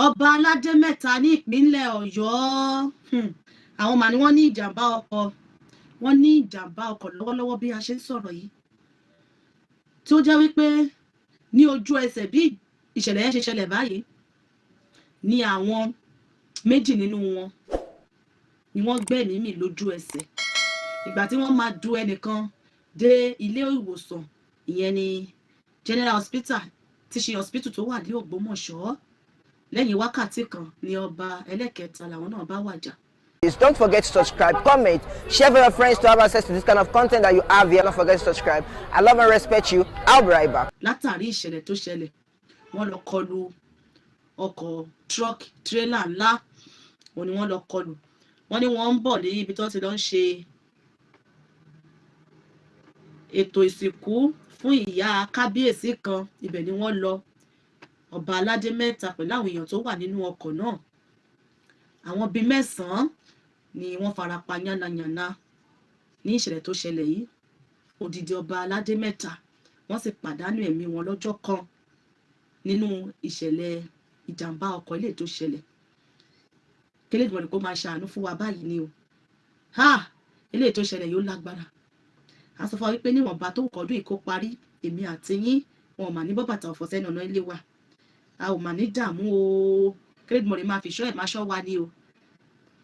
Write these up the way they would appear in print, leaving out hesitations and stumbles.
Ọba Alade mẹ́ta ní ìpínlẹ̀ Ọ̀yọ́. Àwọn mà ní wọ́n ní ìjàmbá ọkọ̀. Wọ́n ní ìjàmbá ọkọ̀ lọ́wọ́lọ́wọ́ bí a ṣe ń sọ̀rọ̀ yìí. Tí ó jẹ́ wípé ní ojú ẹsẹ̀ bí ìṣẹ̀lẹ̀ yẹn ṣe ṣẹlẹ̀ báyìí ni àwọn méjì nínú wọn ni wọ́n gbẹ̀mí mì lójú ẹsẹ̀. Ìgbà tí wọ́n máa du ẹnìkan dé ilé ìwòsàn, ìyẹn ni General Hospital tí ṣe hospital tó wà ní Ògbómọ̀ṣọ́. Lẹ́yìn wákàtí kan ni ọba ẹlẹ́kẹta làwọn náà bá wàjà. Don't forget to subscribe, comment, share with your friends to have access to this kind of content that you have here. Don't forget to subscribe. I love and respect you. I'll be right back. Látàrí ìṣẹ̀lẹ̀ tó ṣẹlẹ̀, wọ́n lọ kọlu ọkọ̀ truck trailer ńlá. Wọ́n ní wọ́n lọ kọlu. Wọ́n ní wọ́n ń bọ̀ ní ibi tó ti lọ ń ṣe ètò ìsìnkú fún ìyá kábíyèsí kan. Ibẹ̀ ni wọ́n lọ. Ọba Aládé mẹ́ta pẹ̀lú àwọn èèyàn tó wà nínú ọkọ̀ náà. Àwọn bíi 9 ni wọ́n farapa yánnayànna ní ìṣẹ̀lẹ̀ tó ṣẹlẹ̀ yìí. Odidi ọba Aládé mẹ́ta wọ́n sì pàdánù ẹ̀mí wọn lọ́jọ́ kan nínú ìṣẹ̀lẹ̀ ìjàmbá ọkọ̀ ilé tó ṣẹlẹ̀. Kélédùmarè ni kó máa ṣàánú fún wa báyìí ni o. Ilé tó ṣẹlẹ̀ yóò lágbára. A sọ fún wa wípé níwọ̀nba tó kọ́dún ìkó parí, èmi àti yín wọn ò mà ní bọ́ bàtà ọ̀fọ̀ sẹ́nu ọ̀nà ilé wa. A ò mà ní dààmú o. Kélédùmarè máa fi ṣọ́ ẹ̀ máa ṣọ́ wa ni o.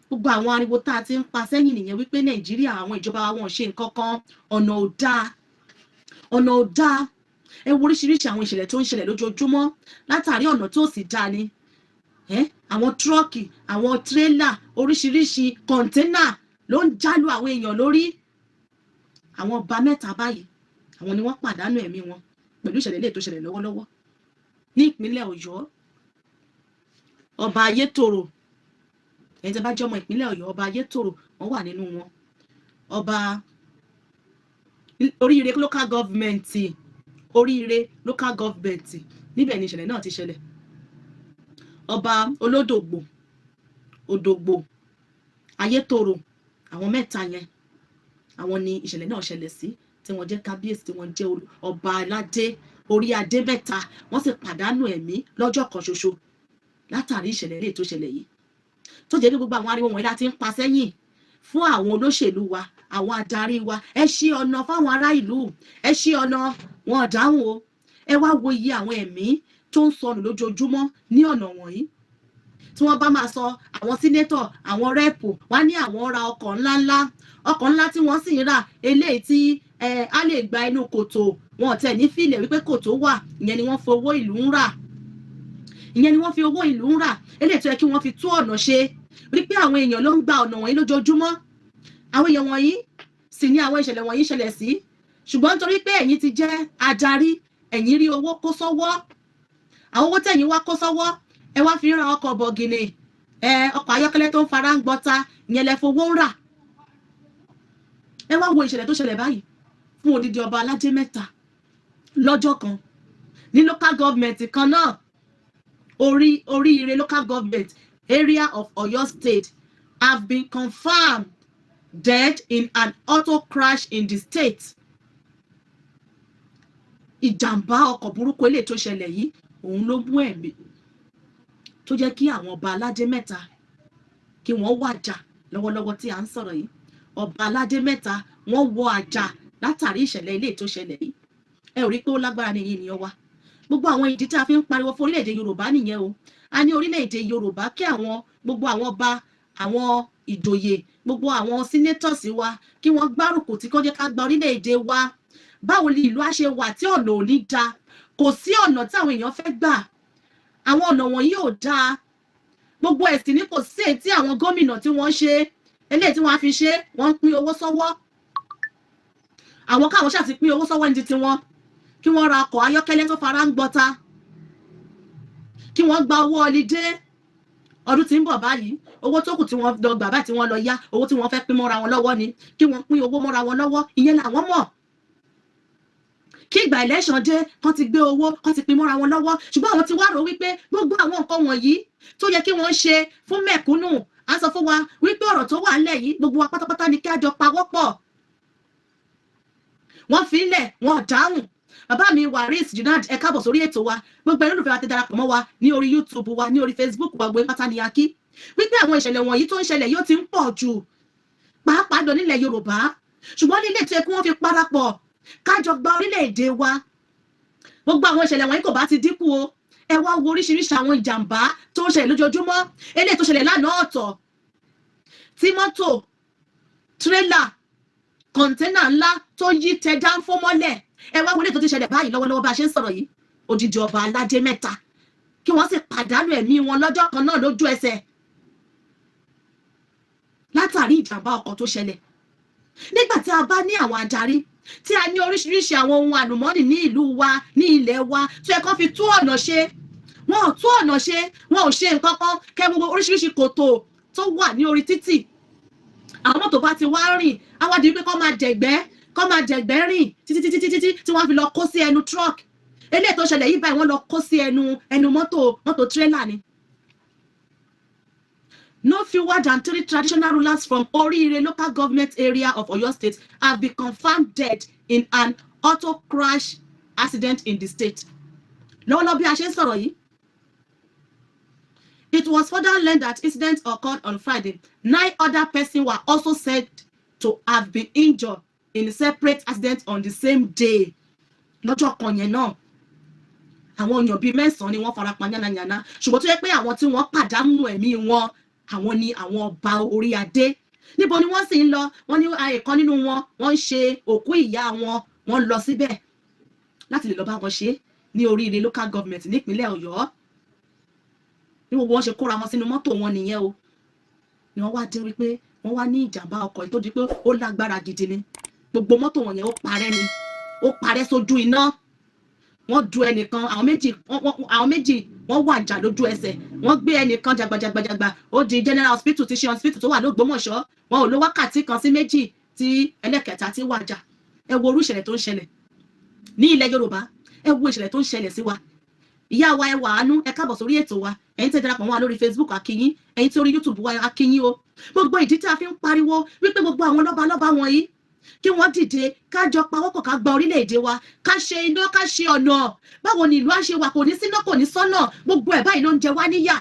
Gbogbo àwọn ariwo tá a ti ń pa sẹ́yìn nìyẹn wípé Nàìjíríà àwọn ìjọba wa wọn ò ṣe nǹkan kan, ọ̀nà ò dáa. Ọ̀nà ò dáa. Ẹ wo oríṣiríṣi àwọn ìṣẹ̀lẹ̀ tó ń ṣẹlẹ̀ lójoojúmọ́ látàrí ọ̀nà tó sì dáa ni. Àwọn tírọ́ọ̀kì, àwọn tírélà, oríṣiríṣi kọ̀ńténà ló ń jálù àwọn èèyàn lórí. Àwọn ọba mẹ́ta báyìí, àwọn ni wọ́n pàdánù ẹ̀mí wọn pẹ̀lú ìṣẹ̀lẹ̀ ilé tó ṣẹlẹ̀ lọ́wọ́lọ́wọ́ ní ìpínlẹ̀ Ọ̀yọ́. Ọba Ayétòrò, ẹni tí bá jẹ́ ọmọ ìpínlẹ̀ Ọ̀yọ́, ọba Ayétòrò wọ́n wà nínú wọn. Ọba Oríire local government, Oríire local government, níbẹ̀ ni ìṣẹ̀lẹ̀ náà ti ṣẹlẹ̀. Ọba Olódògbò, Òdògbò, Ayétòrò, àwọn mẹ́ta yẹn àwọn ni ìṣẹ̀lẹ̀ náà ṣẹlẹ̀ sí, tí wọ́n jẹ́ kábíyèsí, tí wọ́n jẹ́ ọba aládé orí adé mẹ́ta. Wọ́n sì pàdánù ẹ̀mí lọ́jọ́ kan ṣoṣo látàrí ìṣẹ̀lẹ̀ ilé tó ṣẹlẹ̀ yìí. Tó jẹ́ pé gbogbo àwọn ariwo wọ̀nyí láti ń pa sẹ́yìn fún àwọn olóṣèlú wa, àwọn adarí wa. Ẹ ṣí ọ̀nà fáwọn ará ìlú, ẹ ṣí ọ̀nà, wọn ò dáhùn o. Ẹ wá wo iye àwọn ẹ̀mí tó ń sọnù lójoojúmọ́ ní ọ̀nà wọ̀nyí. Tí wọ́n bá máa sọ àwọn sínétọ̀, àwọn rẹ́pù, wá ní àwọn ra ọkọ̀ ńláńlá. Ọkọ̀ ńlá tí wọ́n sì ń rà eléyìí tí a lè gba inú kòtò, wọn ò tẹ̀ ní fílẹ̀ wípé kòtò wà. Ìyẹn ni wọ́n fi owó ìlú ń rà. Ìyẹn ni wọ́n fi owó ìlú ń rà. Eléyìí tó yẹ kí wọ́n fi tú ọ̀nà ṣe. Wípé àwọn èèyàn ló ń gba ọ̀nà wọ̀nyí lójoojúmọ́. Àwọn èèyàn wọ̀nyí sì ní àwọn ìṣẹ̀lẹ̀ wọ̀nyí ṣẹlẹ̀ sí. Ṣùgbọ́n nítorí pé ẹ̀yin ti jẹ́ adarí, ẹ̀yin rí owó kó sọ́wọ́. Àwọn owó tẹ̀yin wá kó sọ́wọ́, ẹ wá fi ra ọkọ̀ bọ̀gìnì, ọkọ̀ ayọ́kẹ́lẹ́ tó ń fara ń gbọ́ta, ìyẹn lẹ fowó ń rà. Ẹ wá wo ìṣẹ̀lẹ̀ tó ṣẹlẹ̀ báyìí fún odidi ọba aládé mẹ́ta lọ́jọ́ kan ní local government kan náà. Oríire local government area of Oyo State have been confirmed dead in an auto crash in the state. Ìjàmbá ọkọ̀ burúkú ilé tó ṣẹlẹ̀ yìí òun ló mú ẹ̀mí tó jẹ́ kí àwọn ọba aládé mẹ́ta kí wọ́n wàjà lọ́wọ́lọ́wọ́ tí a ń sọ̀rọ̀ yìí. Ọba aládé mẹ́ta wọ́n wọ àjà látàrí ìṣẹ̀lẹ̀ ilé tó ṣẹlẹ̀ yìí. Ẹ ò rí pé ó lágbára ní yìí nìyẹn wa. Gbogbo àwọn ìdí tí a fi ń pariwo fún orílẹ̀-èdè Yorùbá nìyẹn o. A ní orílẹ̀-èdè Yorùbá kí gbogbo àwọn ọba, àwọn ìjòyè, gbogbo àwọn senators wa kí wọ́n gbárùkù tí kò jẹ́ ká gba orílẹ̀-èdè wa. Báwo ni ìlú á ṣe wà tí ọ̀nà ò ní da? Kò sí ọ̀nà tí àwọn èèyàn fẹ́ gbà. Àwọn ọ̀nà wọ̀nyí ò dáa. Gbogbo ẹ̀sìn ní kò sí èyí tí àwọn gómìnà tí wọ́n ṣe, eléyìí tí wọ́n á fi ṣe, wọ́n pín owó sọ́wọ́. Àwọn káwọn ṣáà ti pín owó sọ́wọ́ ní ti wọn. Kí wọ́n ra ọkọ̀ ayọ́kẹ́lẹ́ tó fara ń gbọ́ta. Kí wọ́n gba owó ọlídé. Ọdún tí ń bọ̀ báyìí, owó tó kù tí wọ́n lọ gbà báyìí tí wọ́n lọ yá, owó tí wọ́n fẹ́ pín mọ́ra wọn lọ́wọ́ ni. Kí wọ́n pín owó mọ́ra wọn lọ́wọ́, ìyẹn làwọn mọ̀. Kí ìgbà election dé, kán ti gbé owó, kán ti pín mọ́ra wọn lọ́wọ́. Ṣùgbọ́n àwọn ti wá rò wípé gbogbo àwọn nǹkan wọ̀nyí tó yẹ kí wọ́n ṣe fún mẹ̀kúnnù. A sọ fún wa wípé ọ̀rọ̀ tó wà ńlẹ̀ yìí gbogbo wa pátápátá ni kí a jọ pawọ́pọ̀. Wọ́n fi ilẹ̀, wọ́n dáhùn. bàbá mi Waris Junad ẹ káàbọ̀ sórí ètò wa gbogbo ẹni olùfẹ́ wa ti darapọ̀ mọ́ wa ní orí YouTube wa ní orí Facebook wa gbogbo pátá ni a kí wípé àwọn ìṣẹ̀lẹ̀ wọ̀nyí tó ń ṣẹlẹ̀ yóò ti ń pọ̀ jù pàápàá lọ nílẹ̀ Yorùbá ṣùgbọ́n nílé tó yẹ kí wọ́n fi parapọ̀ kájọ gba orílẹ̀-èdè wa gbogbo àwọn ìṣẹ̀lẹ̀ wọ̀nyí kò bá ti dínkù o ẹ wá wo oríṣiríṣi àwọn ìjàmbá tó ń ṣẹlẹ̀ lójoojúmọ́ eléyìí tó ṣẹlẹ̀ lánàá ọ̀tọ̀ tí mọ́tò tírélà kọ̀ǹténà ńlá tó yí tẹ dáńfó mọ́lẹ̀ ẹ wá wọlé tó ti ṣẹlẹ̀ báyìí lọ́wọ́lọ́wọ́ bá a ṣe ń sọ̀rọ̀ yìí odidi ọba aládé 3 kí wọ́n sì pàdánù ẹ̀mí wọn lọ́jọ́ kan náà lójú ẹsẹ̀ látàrí ìjàmbá ọkọ̀ tó ṣẹlẹ̀ nígbà tí a bá ní àwọn adarí tí a ní oríṣiríṣi àwọn ohun àlùmọ́ọ́nì ní ìlú wa ní ilẹ̀ wa tó yẹ kán fi tú ọ̀nà ṣe wọn ò tú ọ̀nà ṣe wọn ò ṣe nǹkan kan kẹ́ gbogbo oríṣiríṣi kòtò tó wà ní orí títì àwọn mọ́tò bá ti wá rìn àwọn di wípé kán máa jẹ̀gbẹ́ rìn títí tí wọ́n fi lọ kó sí ẹnu truck eléyìí tó ṣẹlẹ̀ yìí báyìí wọ́n lọ kó sí ẹnu mọ́tò tírélà ni. No fewer than 3 traditional rulers from Orire local government area of Oyo State have been confirmed dead in an auto crash accident in the state. Lọ́wọ́lọ́wọ́ bí a ṣe ń sọ̀rọ̀ yìí. It was further learned that incident occurred on Friday. 9 other persons were also said to have been injured in separate accidents on the same day. Lọ́jọ́ kan yẹn náà, àwọn èèyàn bíi 9 ni wọ́n farapa yánnayànna. Ṣùgbọ́n tó yẹ pé àwọn tí wọ́n pàdánù ẹ̀mí wọn, àwọn ni àwọn ọba orí adé. Níbo ni wọ́n sì ń lọ? Wọ́n ní ẹ̀kan nínú wọn, wọ́n ń ṣe òkú ìyá wọn, wọ́n lọ síbẹ̀ láti lè lọ bá wọn ṣe ní Oríire local government nípínlẹ̀ Ọ̀yọ́. Ní gbogbo wọn ṣe kóra wọn sínú mọ́tò wọn nìyẹn o. Ni wọ́n wá dé wípé wọ́n wá ní ìjàmbá ọkọ̀ tó di pé ó lágbára gidi ni. Gbogbo mọ́tò wọn yẹn ó parẹ́ ni. Ó parẹ́ sójú iná. Wọ́n du ẹnìkan, àwọn méjì wọ́n wà jà lójú ẹsẹ̀. Wọ́n gbé ẹnìkan jàgbàjàgbàjàgbà ó di general hospital ti ṣe hospital tó wà l'Ógbómọ̀ṣọ́. Wọn ò lo wákàtí kan sí méjì tí ẹlẹ́kẹta ti wà jà. Ẹ wo orú ìṣẹ̀lẹ̀ tó ń ṣẹlẹ̀ ní ilẹ̀ Yorùbá. Ẹ wo ìṣẹ̀lẹ̀ tó ń ṣẹlẹ̀ sí wa. Ìyá wa ẹ wà àánú ẹ káàbọ̀ sórí ètò wa. Ẹ̀yin tẹ́ darapọ̀ mọ́ wa lórí Facebook akíyín, ẹ̀yin tí orí YouTube wa akíyín o. Gbogbo ìdí tí a fi ń pariwo wípé gbogbo àwọn lọ́balọ́ba wọ̀nyí kí wọ́n dìde ká jọ pawọ́pọ̀ ká gba orílẹ̀-èdè wa ká ṣe iná ká ṣe ọ̀nà. Báwo ni ìlú á ṣe wà kò ní síná kò ní sọ́nà gbogbo ẹ̀ báyìí ló ń jẹ wá níyà.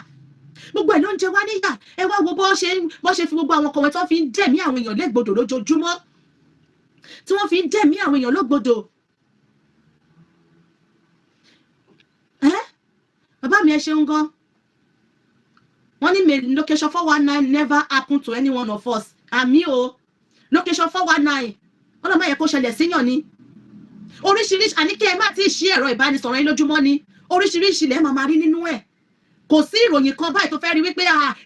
Gbogbo ẹ̀ ló ń jẹ wá níyà. Ẹ wá wo bó ṣe fi gbogbo àwọn kọ̀wé tó fi ń dẹ̀mí àwọn èèyàn légbodò lójoojúmọ́. Tí wọ́n fi ń dẹ̀mí àwọn èèyàn lógbodò. Bàbá mi ẹ ṣeun gan. Wọ́n ní may location 419 never happen to any one of us. Àmì o. Location 419. Ọlọ́mọ yẹ kó ṣẹlẹ̀ síyàn ni. Oríṣiríṣi àníkẹ́ ẹ má ti ṣí ẹ̀rọ ìbánisọ̀rọ̀ yín lójúmọ́ ni. Oríṣiríṣi lẹ́ẹ̀ máa rí nínú ẹ̀. Kò sí ìròyìn kan báyìí tó fẹ́ rí wípé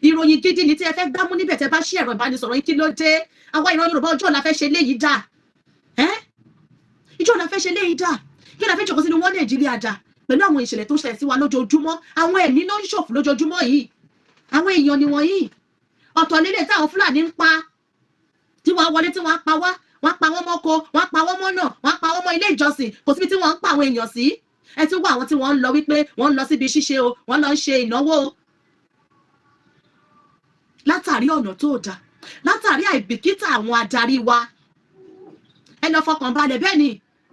ìròyìn gidi ni tí ẹ fẹ́ gbámú níbẹ̀ tẹ́ bá ṣí ẹ̀rọ ìbánisọ̀rọ̀ yín kí ló dé. Àwa ìran Yorùbá ọjọ́ ọ̀la fẹ́ ṣe léyìí dà. Ìjọ́ ọ̀la fẹ́ ṣe léyìí dà. Kí ọ̀la fẹ́ jókòó sínú wọn Nàìjíríà dà. Pẹ̀lú àwọn ìṣẹ̀lẹ̀ tó ṣẹlẹ̀ sí wa lójoojúmọ́, àwọn ẹ̀mí ló ń ṣòfò lójoojúmọ́ yìí. Àwọn èèyàn ni wọ́n yìí. Ọ̀tọ̀ nílé táwọn Fúlàní ń pa. Tí wọ́n wọlé tí wọ́n pa wá, wọ́n pa wọ́n mọ́ko, wọ́n pa wọ́n mọ́nà, wọ́n pa wọ́n mọ́ ilé ìjọsìn, kò síbi tí wọ́n ń pa àwọn èèyàn sí. Ẹ ti wá àwọn tí wọ́n ń lọ wípé wọ́n ń lọ síbi ṣíṣe o, wọ́n lọ ń ṣe ìnáwó o. Látàrí ọ̀nà tó dà, látàrí àìbìkítà àwọn adarí wa. Ẹ lọ fọkàn balẹ̀ bẹ́ẹ̀ ni,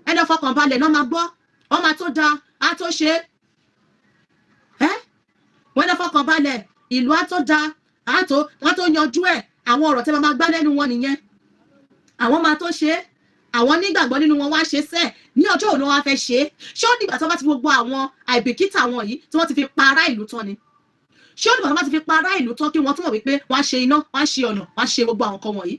ẹ lọ fọkàn balẹ̀ náà máa gbọ́, wọ́n máa tó da, á tó ṣe. Wọ́n lọ fọkàn balẹ̀, ìlú á tó da, wọ́n tó yanjú ẹ̀. Àwọn ọ̀rọ̀ tí wọ́n máa gbá lẹ́nu wọn nìyẹn. Àwọn máa tó ṣe, àwọn nígbàgbọ́ nínú wọn wá ṣe sẹ́ẹ̀ ní ọjọ́ òun wá fẹ́ ṣe. Ṣé ó dìgbà tí wọ́n bá ti gbogbo àwọn àìbìkítà wọn yìí tí wọ́n ti fi pa ará ìlú tán ni? Ṣé ó dìgbà tí wọ́n bá ti fi pa ará ìlú tán kí wọ́n tún mọ̀ wípé wọ́n á ṣe iná, wọ́n á ṣe ọ̀nà, wọ́n á ṣe gbogbo àwọn nǹkan wọ̀nyí?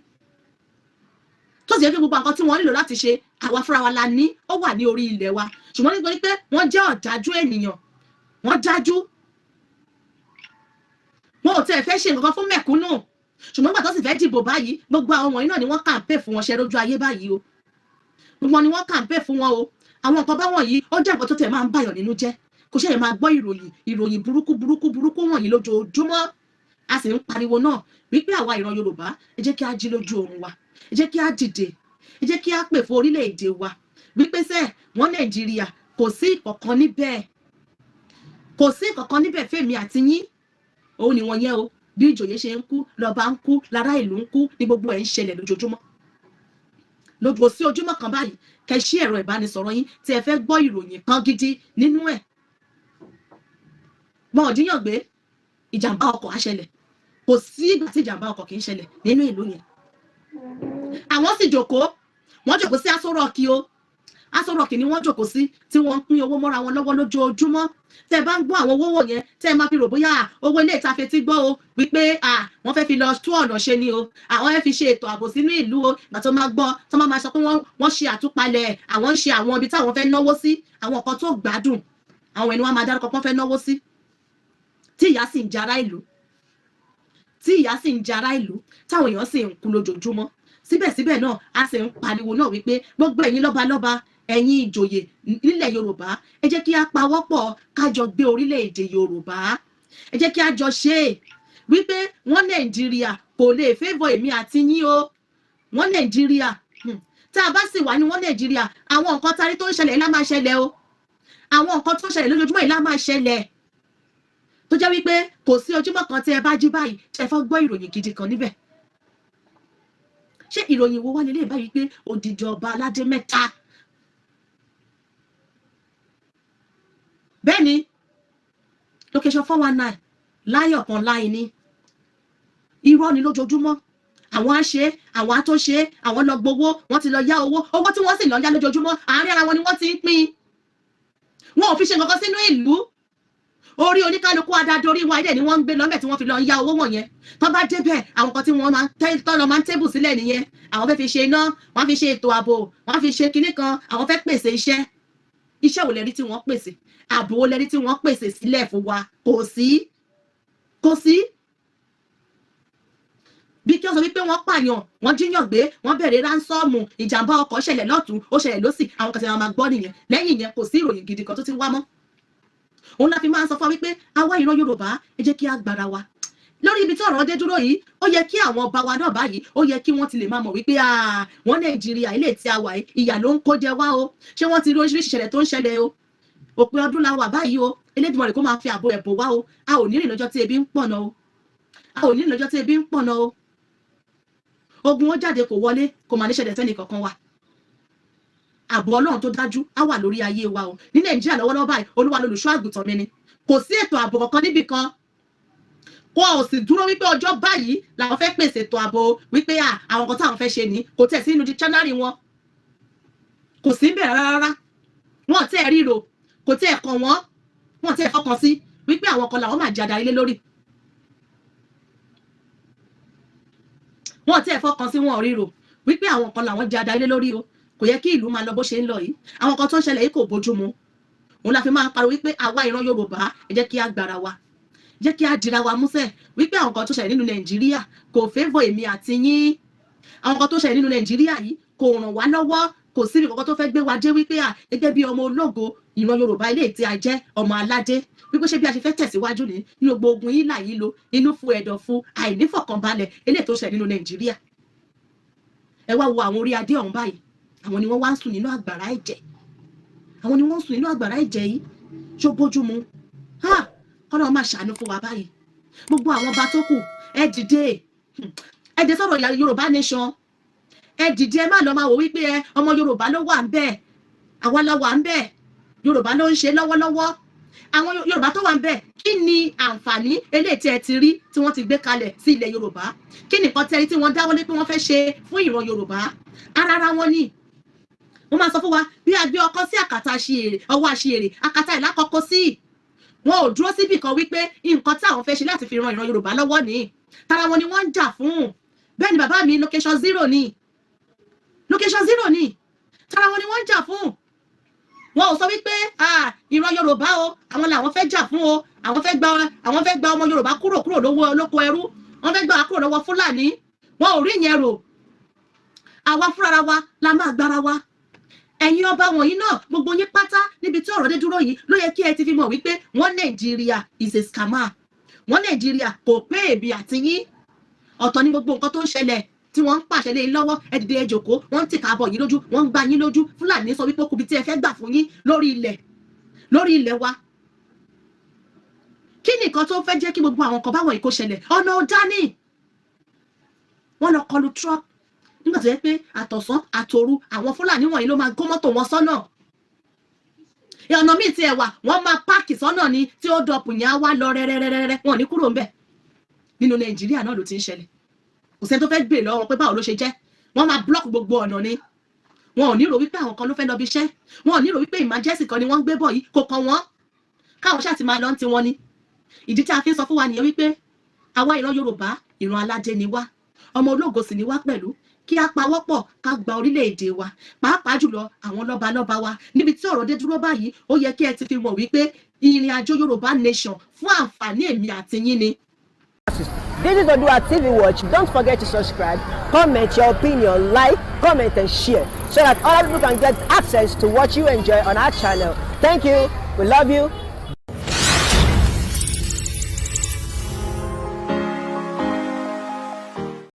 Tó sì yẹ kí gbogbo nǹkan tí wọ́n nílò láti ṣe àwa fúnra wa la ní, ó wà ní orí ilẹ̀ wa. Ṣùgbọ́n nítorí pé wọ́n jẹ́ ọ̀dájú ènìyàn, wọ́n dájú. Wọn ò tẹ́ fẹ́ ṣe nǹkan fún mẹ̀kúnnù. Ṣùgbọ́n nígbà tó sì fẹ́ dìbò báyìí gbogbo àwọn wọ̀nyí náà ni wọ́n campaign fún wọn ṣe lójú ayé báyìí o. Gbogbo ni wọ́n campaign fún wọn o. Àwọn nǹkan báwọn yìí ó jẹ́ nǹkan tó tẹ̀ máa ń báyọ̀ nínú jẹ́. Kò ṣe é máa gbọ́ ìròyìn burúkú wọ̀nyí lójoojúmọ́. A sì ń pariwo náà wípé àwa ìran Yorùbá ẹ jẹ́ kí á jí lójú oorun wa. Ẹ jẹ́ kí á dìde. Ẹ jẹ́ kí á pè fún orílẹ̀-èdè wa. Wípé sẹ́ wọ́n Nàìjíríà kò sí ìkọ̀kan níbẹ̀. Kò sí ìkọ̀kan níbẹ̀ fèmí àti yín. Òun ni wọ́n yẹ o. Bí ìjòyè ṣe ń kú, lọ́ba ń kú, lára ìlú ń kú, ní gbogbo ẹ̀ ń ṣẹlẹ̀ lójoojúmọ́. lójú sí ojúmọ́ kan báyìí kẹ́ ṣí ẹ̀rọ ìbánisọ̀rọ̀ yín tí ẹ fẹ́ gbọ́ ìròyìn kan gidi nínú ẹ̀. Wọn ò jíyàn gbé, ìjàmbá ọkọ̀ á ṣẹlẹ̀. Kò sí ìgbà tí ìjàmbá ọkọ̀ kì í ṣẹlẹ̀ nínú ìlú yẹn. Àwọn sì jókòó, wọ́n jókòó sí Aso Rock o. Aso Rock ni wọ́n jókòó sí tí wọ́n ń pín owó mọ́ra wọn lọ́wọ́ lójoojúmọ́. Tẹ́ bá ń gbọ́ àwọn owó yẹn, tẹ́ máa fi rò bóyá owó ilé ìta fetí gbọ́ o wípé wọ́n fẹ́ fi lọ tú ọ̀nà ṣe ni o. Àwọn fẹ́ fi ṣe ètò ààbò sínú ìlú o. Ìgbà tó máa gbọ́, tó máa sọ pé wọ́n ṣe àtúpalẹ̀, àwọn ń ṣe àwọn ibi táwọn fẹ́ náwó sí, àwọn nǹkan tó gbádùn. Àwọn ẹni wọ́n máa dárúkọ pé wọ́n fẹ́ náwó sí. Tí ìyà sì ń jẹ ará ìlú. Tí ìyà sì ń jẹ ará ìlú, táwọn èèyàn sì ń kú lójoojúmọ́. Síbẹ̀síbẹ̀ náà a sì ń pariwo náà wípé gbogbo ẹ̀yin lọ́balọ́ba, ẹ̀yin ìjòyè nílẹ̀ Yorùbá, ẹ jẹ́ kí a pawọ́pọ̀ ká jọ gbé orílẹ̀-èdè Yorùbá. Ẹ jẹ́ kí a jọ ṣe é wípé wọ́n Nàìjíríà kò lè favour èmi àti yín o. Wọ́n Nàìjíríà tá a bá sì wà ní wọ́n Nàìjíríà, àwọn nǹkan tarí tó ń ṣẹlẹ̀ lá máa ṣẹlẹ̀ o. Àwọn nǹkan tó ń ṣẹlẹ̀ lójoojúmọ́ yìí lá máa ṣẹlẹ̀. Tó jẹ́ wípé kò sí ojúmọ́ kan tí ẹ bá jí báyìí tí ẹ fẹ́ gbọ́ ìròyìn gidi kan níbẹ̀. Ṣé ìròyìn wo wá lélẹ̀ báyìí pé odidi ọba aládé mẹ́ta? Bẹ́ẹ̀ ni location 419 láyọ̀ kan láì ní. Irọ́ ni lójoojúmọ́. Àwọn á ṣe, àwọn á tó ṣe, àwọn lọ gbowó, wọ́n ti lọ yá owó tí wọ́n sì lọ yá lójoojúmọ́, àárín ara wọn ni wọ́n ti ń pín. Wọn ò fi ṣe nǹkan sínú ìlú. Orí oníkálukú adádorí wa ilé ni wọ́n ń gbé lọ́mẹ̀ tí wọ́n fi lọ yá owó wọ̀nyẹn. Tó bá débẹ̀, àwọn kan tí wọ́n máa ń tébù sílẹ̀ nìyẹn. Àwọn fẹ́ fi ṣe iná, wọ́n fi ṣe ètò ààbò, wọ́n fi ṣe kinní kan, àwọn fẹ́ pèsè iṣẹ́. Iṣẹ́ wo lẹ́rí tí wọ́n pèsè? Ààbò wo lẹ́rí tí wọ́n pèsè sílẹ̀ fún wa? Kò sí. Kò sí. Bí kí wọ́n sọ wípé wọ́n pààyàn, wọ́n jíyàn gbé, wọ́n bẹ̀rẹ̀ ránsọ́ọ̀mù, ìjàmbá ọkọ̀ ṣẹlẹ̀ lọ́tùn, ó ṣẹlẹ̀ lósì, àwọn kan tí wọ́n máa gbọ́ nìyẹn. Lẹ́yìn yẹn kò sí ìròyìn gidi kan tó ti wá mọ́. Òun la fi máa ń sọ fún wípé àwa ìran Yorùbá, ẹ jẹ́ kí a gbára wa. Lórí ibi tí ọ̀rọ̀ dé dúró yìí, ó yẹ kí àwọn ọba wa náà báyìí, ó yẹ kí wọ́n ti lè máa mọ̀ wípé wọ́n Nàìjíríà ilé tí a wà yìí, ìyà ló ń kó jẹ wá o. Ṣé wọ́n ti rí oríṣiríṣi ìṣẹ̀lẹ̀ tó ń ṣẹlẹ̀ o? Òpin ọdún la wà báyìí o. Elédùmarè kó máa fi ààbò ẹ̀ bò wá o. A ò ní rìn lọ́jọ́ tí ebi ń pọ̀nà o. A ò ní rìn lọ́jọ́ tí ebi ń pọ̀nà o. Ogun ó jáde kò wọlé, kò máa ní ṣẹlẹ̀ sẹ́ni kankan wa. Ààbò Ọlọ́run tó dájú á wà lórí ayé wa o. Ní Nàìjíríà lọ́wọ́lọ́wọ́ báyìí, Olúwa lolùṣọ́ àgùntàn mi ni. Kò sí ètò ààbò kankan níbì kan. Wọn ò sì dúró wípé ọjọ́ báyìí làwọn fẹ́ pèsè ètò ààbò wípé àwọn kan táwọn fẹ́ ṣe ní kò tẹ̀ sí inú dictionary wọn. Kò sí bẹ́ẹ̀ rárá. Wọ́n tẹ̀ ríro, kò tẹ̀ kàn wọ́n, wọ́n tẹ̀ fọkàn sí wípé àwọn kan làwọn máa jẹ adarí lé lórí. Wọ́n tẹ̀ fọkàn sí wọn ríro wípé àwọn kan làwọn jẹ adarí lé lórí o. Kò yẹ kí ìlú máa lọ bó ṣe ń lọ yìí. Àwọn kan tó ń ṣẹlẹ̀ yìí kò bójú mu. Òun la fi máa ń pariwo wípé àwa ìran Yorùbá, ẹ jẹ́ kí a gbára wa. Jẹ́ kí a dira wa músẹ̀ wípé àwọn kan tó ṣẹlẹ̀ nínú Nàìjíríà kò favour èmi àti yín. Àwọn kan tó ṣẹlẹ̀ nínú Nàìjíríà yìí kò ràn wá lọ́wọ́, kò sí ibi kankan tó fẹ́ gbé wa dé wípé gẹ́gẹ́ bí ọmọ ológo ìran Yorùbá ilé tí a jẹ́ ọmọ aládé wípé ṣé bí a ṣe fẹ́ tẹ̀síwájú ní nínú gbogbo yín là yìí lo inú fún ẹ̀dọ̀ fún àìnífọ̀kànbalẹ̀ ilé tó ṣẹlẹ̀ nínú Nàìjíríà. Ẹ wá wo àwọn orí adé ọ̀hún báyìí, àwọn ni wọ́n wá ń sùn nínú àgbàrá ẹ̀jẹ̀. Àwọn ni wọ́n ń sùn nínú àgbàrá ẹ̀jẹ̀ yìí. Ṣó bójú mu? Kọ́lọ́ máa ṣàánú fún wa báyìí. Gbogbo àwọn ọba tó kù, ẹ dìde. Ẹ dé sọ̀rọ̀ Yorùbá nation. Ẹ dìde, ẹ má lọ máa wò wípé ọmọ Yorùbá ló wà ń bẹ̀. Àwa la wà ń bẹ̀. Yorùbá ló ń ṣe lọ́wọ́lọ́wọ́. Àwọn Yorùbá tó wà ń bẹ̀, kí ni àǹfààní eléyìí tí ẹ ti rí tí wọ́n ti gbé kalẹ̀ sí ilẹ̀ Yorùbá? Kí ni nǹkan tẹ́rí tí wọ́n dáwọ́lé pé wọ́n fẹ́ ṣe fún ìran Yorùbá? Ara wọn ni. Wọ́n máa sọ fún wa bí a gbé ọkọ sí àkàtà àṣìírè, ọwọ́ àṣìírè, àkàtà ìlákọ̀ọ́kọ́ sí. Wọn ò dúró síbì kan wípé nǹkan tí àwọn fẹ́ ṣe láti fi ran ìran Yorùbá lọ́wọ́ ni. Tara wọn ni wọ́n ń jà fún. Bẹ́ẹ̀ ni bàbá mi location 0 ni. Location 0 ni. Tara wọn ni wọ́n ń jà fún. Wọn ò sọ wípé ìran Yorùbá o, àwọn làwọn fẹ́ jà fún o. Àwọn fẹ́ gba ọmọ Yorùbá kúrò lọ́wọ́ olóko ẹrú. Wọ́n fẹ́ gbà kúrò lọ́wọ́ Fúlàní. Wọn ò rí ìyẹn rò. Àwa fúnra wa la máa gbára wa. Ẹ̀yin ọba wọ̀nyí náà gbogbo yín pátá níbi tí ọ̀rọ̀ dé dúró yìí ló yẹ kí ẹ ti fi mọ̀ wípé wọ́n Nàìjíríà is a scammer. Wọ́n Nàìjíríà kò pé èbí àti yín. Ọ̀tọ̀ ní gbogbo nǹkan tó ń ṣẹlẹ̀ tí wọ́n ń pàṣẹ lé lọ́wọ́, ẹ dìde ẹ jókòó, wọ́n ń tìka bọ̀ yín lójú, wọ́n ń gbá yín lójú. Fúlàní sọ wípé kùbí tí ẹ fẹ́ gbà fún yín lórí ilẹ̀ wa. Kí ni nǹkan tó fẹ́ jẹ́ kí gbogbo àwọn nǹkan báwọn ìkó ṣẹlẹ̀? Ọ̀nà ọ̀dá ni. Wọ́n lọ kọlu truck nígbà tó yẹ pé àtọ̀sán àtòru àwọn Fúlàní wọ̀nyí ló máa kó mọ́tò wọn sọ́nà. ọ̀nà míì tí ẹ wà wọ́n máa páàkì sọ́nà ni tí ó dọ̀pù yẹn á wá lọ rẹ́rẹ́rẹ́rẹ́ wọn ò ní kúrò ńbẹ̀. nínú Nàìjíríà náà ló ti ń ṣẹlẹ̀ kò sẹ́ni tó fẹ́ gbè lọ́wọ́ pé báwo ló ṣe jẹ́ wọ́n máa blọ́ọ̀kì gbogbo ọ̀nà ni wọn ò ní rò wípé àwọn kan ló fẹ́ lọ bí iṣẹ́ wọn ò ní rò wípé emergency kan ni wọ́n ń gbé bọ̀ yìí kò kàn wọ́n káwọn ṣáà ti máa lọ ń ti wọn ni. ìdí tí a fi ń sọ fún wa nìyẹn wípé àwa ìran Yorùbá ìran aládé ni wá ọmọ ológo sì ni wá pẹ̀lú kí a pawọ́pọ̀ ká gba orílẹ̀-èdè wa pàápàá jùlọ àwọn lọ́balọ́ba wa níbi tí ọ̀rọ̀ dé dúró báyìí ó yẹ kí ẹ ti fi mọ̀ wípé ìrìn àjò Yorùbá nation fún àǹfààní èmi àti yín ni. This is ODUA TV Watch. Don't forget to subscribe, comment your opinion, like, comment and share so that other people can get access to what you enjoy on our channel. Thank you. We love you.